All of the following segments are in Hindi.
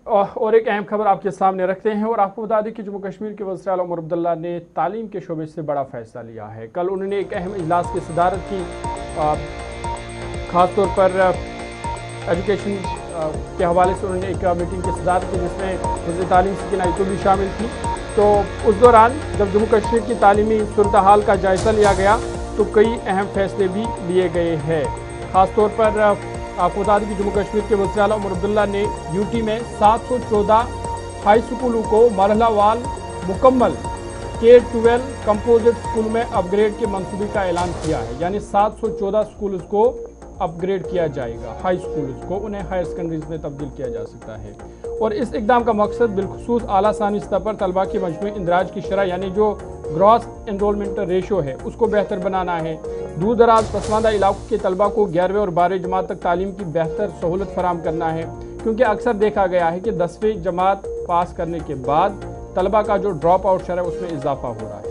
और एक अहम खबर आपके सामने रखते हैं और आपको बता दें कि जम्मू कश्मीर के वज़ीर आला उमर अब्दुल्ला ने तालीम के शोबे से बड़ा फैसला लिया है। कल उन्होंने एक अहम इजलास की सदारत की, ख़ास तौर पर एजुकेशन के हवाले से उन्होंने एक मीटिंग की सदारत की जिसमें वज़ीर तालीम सकीना आयतुल भी शामिल थी। तो उस दौरान जब जम्मू कश्मीर की तालीमी सूरत हाल का जायज़ा लिया गया तो कई अहम फैसले भी लिए गए हैं। ख़ास तौर पर आपको बता दें कि जम्मू कश्मीर के वज़ीर आला उमर अब्दुल्ला ने यूटी में 714 हाई स्कूलों को मरहलावार मुकम्मल K-12 कंपोजिट स्कूल में अपग्रेड के मंसूबे का ऐलान किया है। यानी 714 स्कूल को अपग्रेड किया जाएगा, हाई स्कूल्स को उन्हें हायर सेकेंडरीज में तब्दील किया जा सकता है। और इस इकदाम का मकसद बिलखुसूस आला सानी स्तर पर तलबा की मजमूई इंदराज की शरह यानी जो ग्रॉस एनरोलमेंट रेशो है उसको बेहतर बनाना है। दूर दराज पसमानदा इलाकों के तलबा को 11वीं और 12वीं जमात तक तालीम की बेहतर सहूलत फराम करना है, क्योंकि अक्सर देखा गया है कि 10वीं जमात पास करने के बाद तलबा का जो ड्रॉप आउट शरह उसमें इजाफा हो रहा है।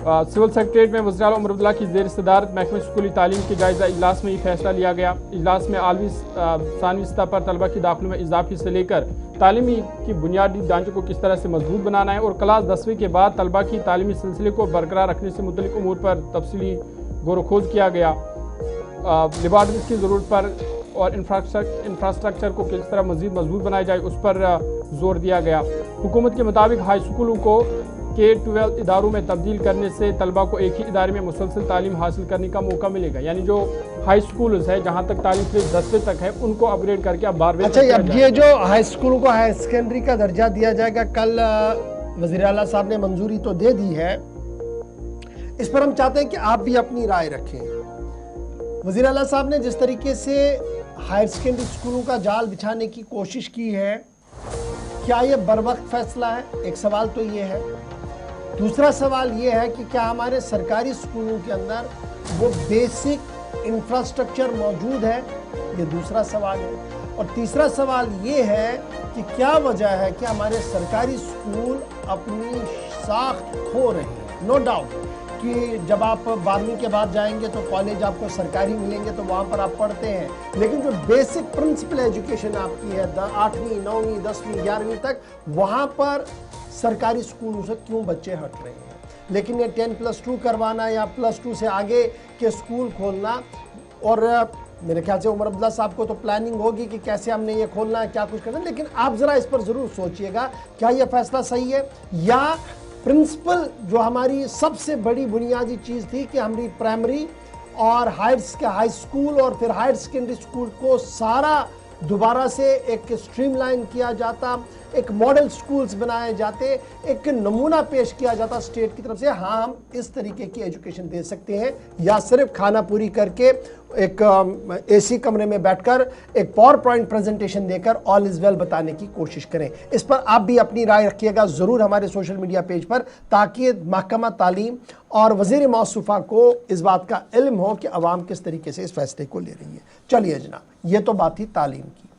सिविल सेक्रेटरीट में वज़ीर आला उमर अब्दुल्ला की ज़ेर सदारत महकमे स्कूली तालीम के जायज़ा इजलास में ये फैसला लिया गया। इजलास में आलवी सानवी सतह पर तलबा की दाखिलों में इजाफे से लेकर तालीमी की बुनियादी ढांचे को किस तरह से मजबूत बनाना है और क्लास 10वीं के बाद तलबा की तालीमी सिलसिले को बरकरार रखने से मुतल्लिक़ उमूर पर तफसीली गौर खोज किया गया। लेबॉर्ट्रीज़ की ज़रूरत पर और इंफ्रास्ट्रक्चर को किस तरह मज़ीद मजबूत बनाया जाए उस पर जोर दिया गया। हुकूमत के मुताबिक हाई स्कूलों को K-12 इदारों में तब्दील करने से तलबा को एक ही इदारे में मुसलसल तालीम हासिल करने का मौका मिलेगा। यानी जो हाई स्कूल है जहाँ तक तालीम सिर्फ 10वीं तक है उनको अपग्रेड करके अब 12वीं। अच्छा, अब ये जो हाई स्कूलों को हायर सेकेंडरी का दर्जा दिया जाएगा, कल वज़ीर आला साहब ने मंजूरी तो दे दी है, इस पर हम चाहते हैं कि आप भी अपनी राय रखें। वज़ीर आला साहब ने जिस तरीके से हायर सेकेंडरी स्कूलों का जाल बिछाने की कोशिश की है, क्या ये बरवक्त फैसला है? एक सवाल तो ये है। दूसरा सवाल ये है कि क्या हमारे सरकारी स्कूलों के अंदर वो बेसिक इंफ्रास्ट्रक्चर मौजूद है? ये दूसरा सवाल है। और तीसरा सवाल ये है कि क्या वजह है कि हमारे सरकारी स्कूल अपनी साख्त खो रहे हैं। नो डाउट कि जब आप 12वीं के बाद जाएंगे तो कॉलेज आपको सरकारी मिलेंगे तो वहाँ पर आप पढ़ते हैं, लेकिन जो बेसिक प्रिंसिपल एजुकेशन आपकी है 8वीं 9वीं 10वीं 11वीं तक, वहाँ पर सरकारी स्कूलों से क्यों बच्चे हट रहे हैं? लेकिन ये 10+2 करवाना या +2 से आगे के स्कूल खोलना, और मेरे ख्याल से उमर अब्दुल्ला साहब को तो प्लानिंग होगी कि कैसे हमने ये खोलना है, क्या कुछ करना है, लेकिन आप ज़रा इस पर ज़रूर सोचिएगा, क्या ये फैसला सही है? या प्रिंसिपल जो हमारी सबसे बड़ी बुनियादी चीज़ थी कि हमारी प्राइमरी और हाई स्कूल और फिर हायर सेकेंडरी स्कूल को सारा दोबारा से एक स्ट्रीमलाइन किया जाता, एक मॉडल स्कूल्स बनाए जाते, एक नमूना पेश किया जाता स्टेट की तरफ से, हाँ हम इस तरीके की एजुकेशन दे सकते हैं, या सिर्फ खाना पूरी करके एक एसी कमरे में बैठकर एक पावर पॉइंट प्रेजेंटेशन देकर ऑल इज वेल बताने की कोशिश करें। इस पर आप भी अपनी राय रखिएगा ज़रूर हमारे सोशल मीडिया पेज पर, ताकि महकमा तालीम और वज़ीर मौसूफ़ा को इस बात का इल्म हो कि अवाम किस तरीके से इस फैसले को ले रही है। चलिए जनाब, ये तो बात थी तालीम की।